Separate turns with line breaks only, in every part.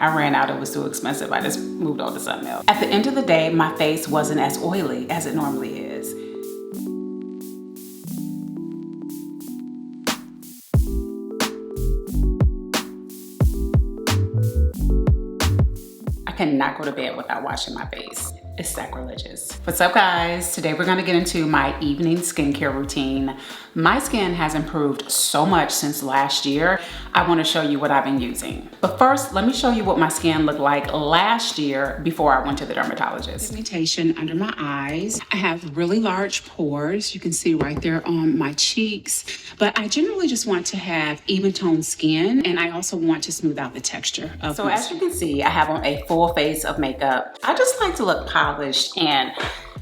I ran out, it was too expensive. I just moved on to something else. At the end of the day, my face wasn't as oily as it normally is. I cannot go to bed without washing my face. It's sacrilegious. What's up, guys? Today we're gonna get into my evening skincare routine. My skin has improved so much since last year. I wanna show you what I've been using. But first, let me show you what my skin looked like last year before I went to the dermatologist. Pigmentation under my eyes. I have really large pores. You can see right there on my cheeks. But I generally just want to have even toned skin, and I also want to smooth out the texture of my skin. So as you can see, I have on a full face of makeup. I just like to look polished and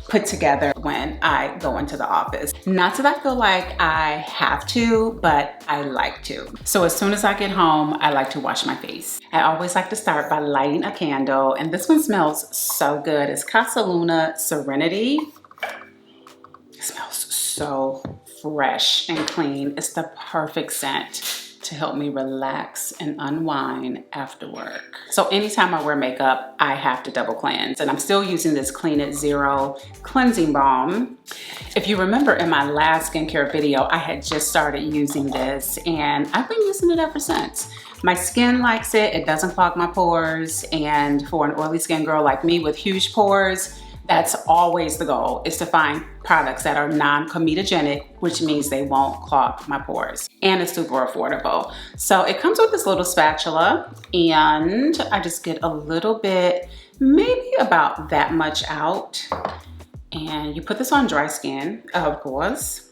put together when I go into the office. Not that I feel like I have to, but I like to. So as soon as I get home, I like to wash my face. I always like to start by lighting a candle, and this one smells so good. It's Casa Luna Serenity. It smells so fresh and clean. It's the perfect scent to help me relax and unwind after work. So anytime I wear makeup, I have to double cleanse, and I'm still using this Clinique Zero Cleansing Balm. If you remember in my last skincare video, I had just started using this, and I've been using it ever since. My skin likes it, it doesn't clog my pores, and for an oily skin girl like me with huge pores, that's always the goal, is to find products that are non-comedogenic, which means they won't clog my pores. And it's super affordable. So it comes with this little spatula, and I just get a little bit, maybe about that much out. And you put this on dry skin, of course.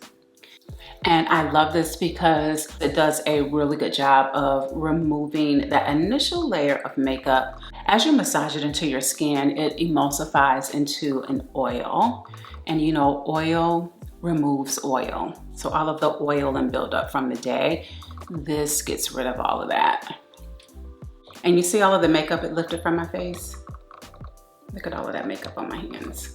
And I love this because it does a really good job of removing that initial layer of makeup. As you massage it into your skin, it emulsifies into an oil. And you know, oil removes oil. So all of the oil and buildup from the day, this gets rid of all of that. And you see all of the makeup it lifted from my face? Look at all of that makeup on my hands.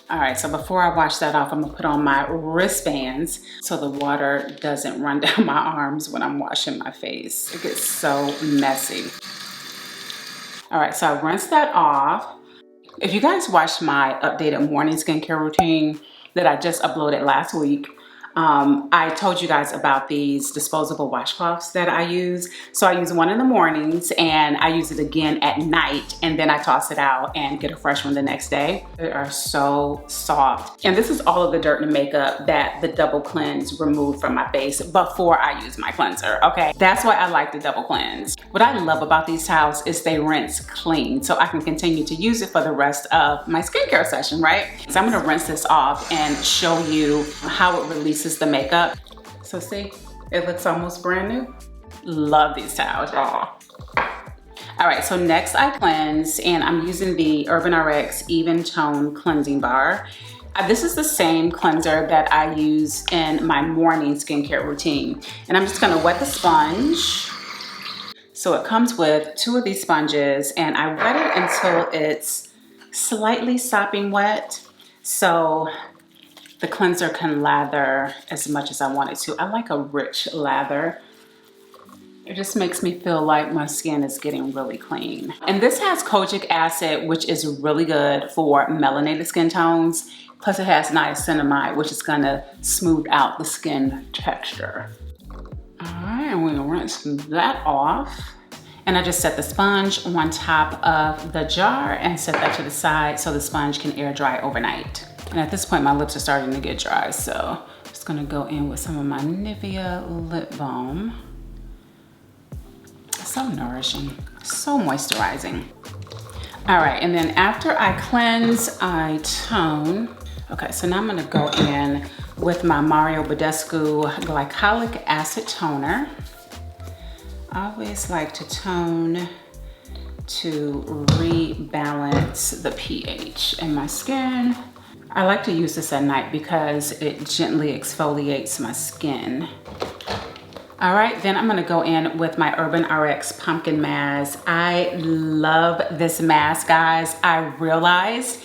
All right, so before I wash that off, I'm gonna put on my wristbands so the water doesn't run down my arms when I'm washing my face. It gets so messy. All right, so I rinsed that off. If you guys watched my updated morning skincare routine that I just uploaded last week, I told you guys about these disposable washcloths that I use. So I use one in the mornings, and I use it again at night, and then I toss it out and get a fresh one the next day. They are so soft. And this is all of the dirt and makeup that the double cleanse removed from my face before I use my cleanser, okay? That's why I like the double cleanse. What I love about these towels is they rinse clean, so I can continue to use it for the rest of my skincare session, right? So I'm gonna rinse this off and show you how it releases the makeup. So see, it looks almost brand new. Love these towels, y'all. All right, so next I cleanse, and I'm using the Urban RX Even Tone Cleansing Bar. This is the same cleanser that I use in my morning skincare routine. And I'm just gonna wet the sponge. So it comes with 2 of these sponges, and I wet it until it's slightly sopping wet. So the cleanser can lather as much as I want it to. I like a rich lather. It just makes me feel like my skin is getting really clean. And this has kojic acid, which is really good for melanated skin tones. Plus it has niacinamide, which is gonna smooth out the skin texture. All right, and we're gonna rinse that off. And I just set the sponge on top of the jar and set that to the side so the sponge can air dry overnight. And at this point, my lips are starting to get dry, so I'm just gonna go in with some of my Nivea lip balm. So nourishing, so moisturizing. All right, and then after I cleanse, I tone. Okay, so now I'm gonna go in with my Badescu Glycolic Acid Toner. I always like to tone to rebalance the pH in my skin. I like to use this at night because it gently exfoliates my skin. All right, then I'm gonna go in with my Urban RX Pumpkin Mask. I love this mask, guys. I realized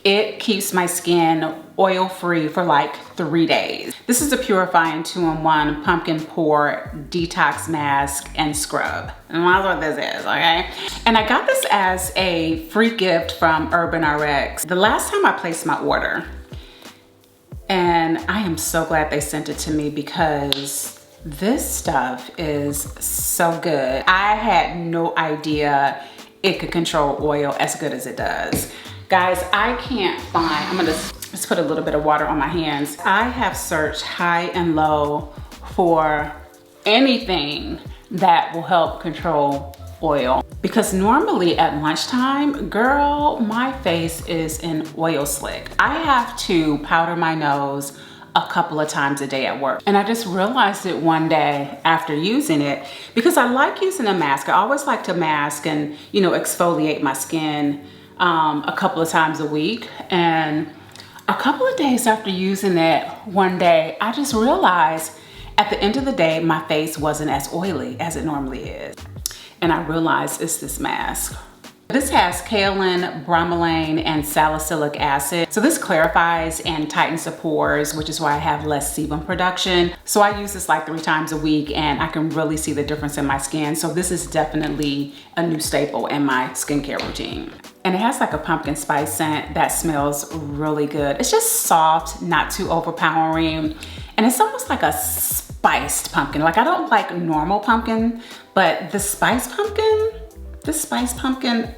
It keeps my skin oil-free for like 3 days. This is a purifying 2-in-1 pumpkin pore detox mask and scrub. And that's what this is, okay? And I got this as a free gift from Urban RX the last time I placed my order. And I am so glad they sent it to me because this stuff is so good. I had no idea it could control oil as good as it does. Guys, I can't find, I'm gonna just put a little bit of water on my hands. I have searched high and low for anything that will help control oil. Because normally at lunchtime, girl, my face is an oil slick. I have to powder my nose a couple of times a day at work. And I just realized it one day after using it, because I like using a mask. I always like to mask and, you know, exfoliate my skin a couple of times a week. And a couple of days after using it one day, I just realized at the end of the day, my face wasn't as oily as it normally is. And I realized it's this mask. This has kaolin, bromelain, and salicylic acid. So this clarifies and tightens the pores, which is why I have less sebum production. So I use this like 3 times a week and I can really see the difference in my skin. So this is definitely a new staple in my skincare routine. And it has like a pumpkin spice scent that smells really good. It's just soft, not too overpowering. And it's almost like a spiced pumpkin. Like I don't like normal pumpkin, but the spice pumpkin,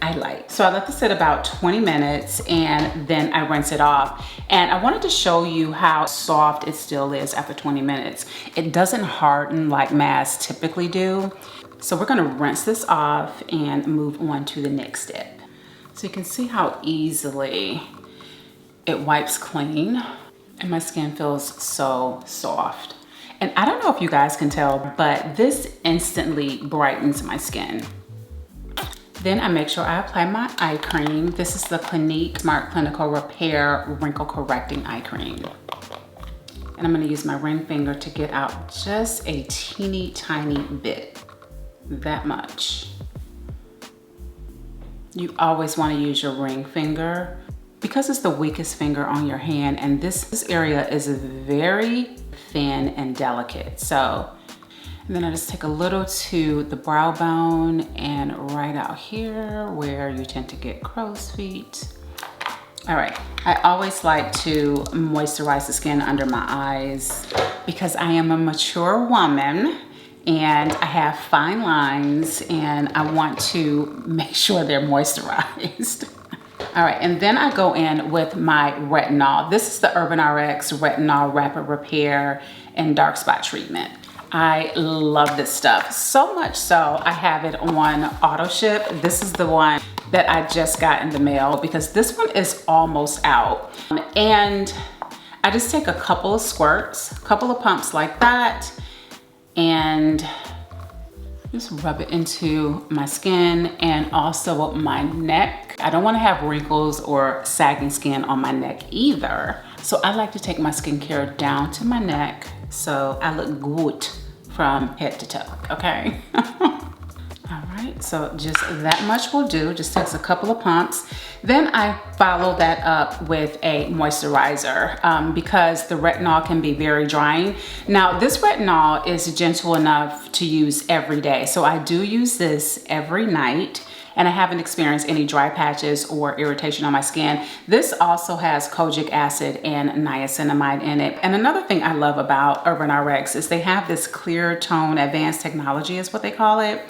I like. So I let this sit about 20 minutes and then I rinse it off. And I wanted to show you how soft it still is after 20 minutes. It doesn't harden like masks typically do. So we're gonna rinse this off and move on to the next step. So you can see how easily it wipes clean and my skin feels so soft. And I don't know if you guys can tell, but this instantly brightens my skin. Then I make sure I apply my eye cream. This is the Clinique Smart Clinical Repair Wrinkle Correcting Eye Cream. And I'm gonna use my ring finger to get out just a teeny tiny bit, that much. You always wanna use your ring finger because it's the weakest finger on your hand, and this area is very thin and delicate. So, and then I just take a little to the brow bone and right out here where you tend to get crow's feet. All right, I always like to moisturize the skin under my eyes because I am a mature woman and I have fine lines and I want to make sure they're moisturized. All right, and then I go in with my retinol. This is the Urban RX Retinol Rapid Repair and Dark Spot Treatment. I love this stuff, so much so I have it on auto ship. This is the one that I just got in the mail because this one is almost out. And I just take a couple of squirts, a couple of pumps like that, and just rub it into my skin and also my neck. I don't want to have wrinkles or sagging skin on my neck either. So I like to take my skincare down to my neck so I look good from head to toe, okay? All right, so just that much will do. Just takes a couple of pumps. Then I follow that up with a moisturizer because the retinol can be very drying. Now, this retinol is gentle enough to use every day. So I do use this every night and I haven't experienced any dry patches or irritation on my skin. This also has kojic acid and niacinamide in it. And another thing I love about Urban RX is they have this clear tone advanced technology is what they call it.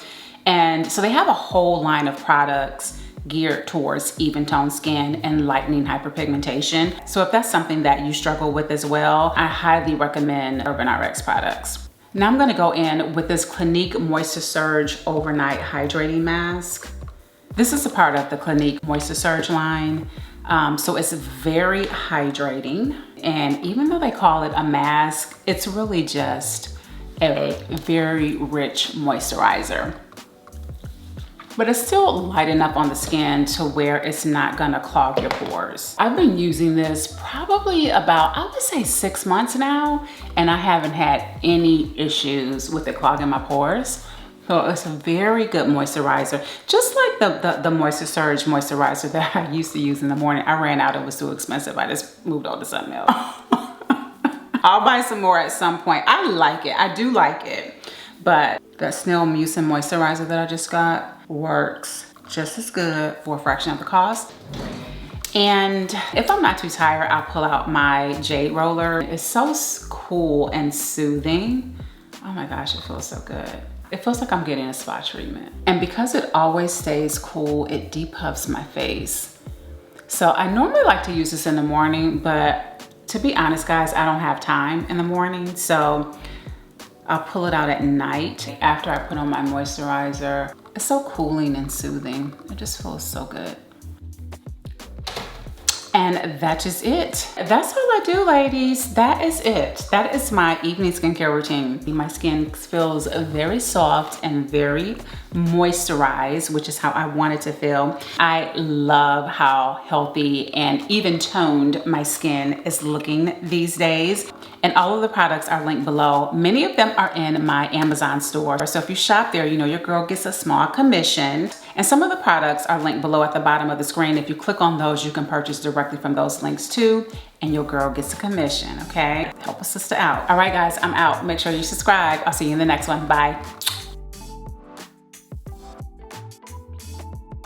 And so they have a whole line of products geared towards even tone skin and lightening hyperpigmentation. So if that's something that you struggle with as well, I highly recommend Urban RX products. Now I'm gonna go in with this Clinique Moisture Surge Overnight Hydrating Mask. This is a part of the Clinique Moisture Surge line. So it's very hydrating. And even though they call it a mask, it's really just a very rich moisturizer. But it's still light enough on the skin to where it's not gonna clog your pores. I've been using this probably about, I would say 6 months now, and I haven't had any issues with it clogging my pores. So it's a very good moisturizer. Just like the Moisture Surge moisturizer that I used to use in the morning. I ran out, it was too expensive. I just moved on to something else. I'll buy some more at some point. I like it, I do like it. But that Snail Mucin moisturizer that I just got works just as good for a fraction of the cost. And if I'm not too tired, I'll pull out my Jade Roller. It's so cool and soothing. Oh my gosh, it feels so good. It feels like I'm getting a spa treatment. And because it always stays cool, it depuffs my face. So I normally like to use this in the morning, but to be honest guys, I don't have time in the morning. So I'll pull it out at night after I put on my moisturizer. It's so cooling and soothing. It just feels so good. And that's just it. That's all I do, ladies. That is it. That is my evening skincare routine. My skin feels very soft and very moisturized, which is how I want it to feel. I love how healthy and even toned my skin is looking these days. And all of the products are linked below. Many of them are in my Amazon store. So if you shop there, you know your girl gets a small commission. And some of the products are linked below at the bottom of the screen. If you click on those, you can purchase directly from those links too. And your girl gets a commission, okay? Help a sister out. All right, guys, I'm out. Make sure you subscribe. I'll see you in the next one. Bye.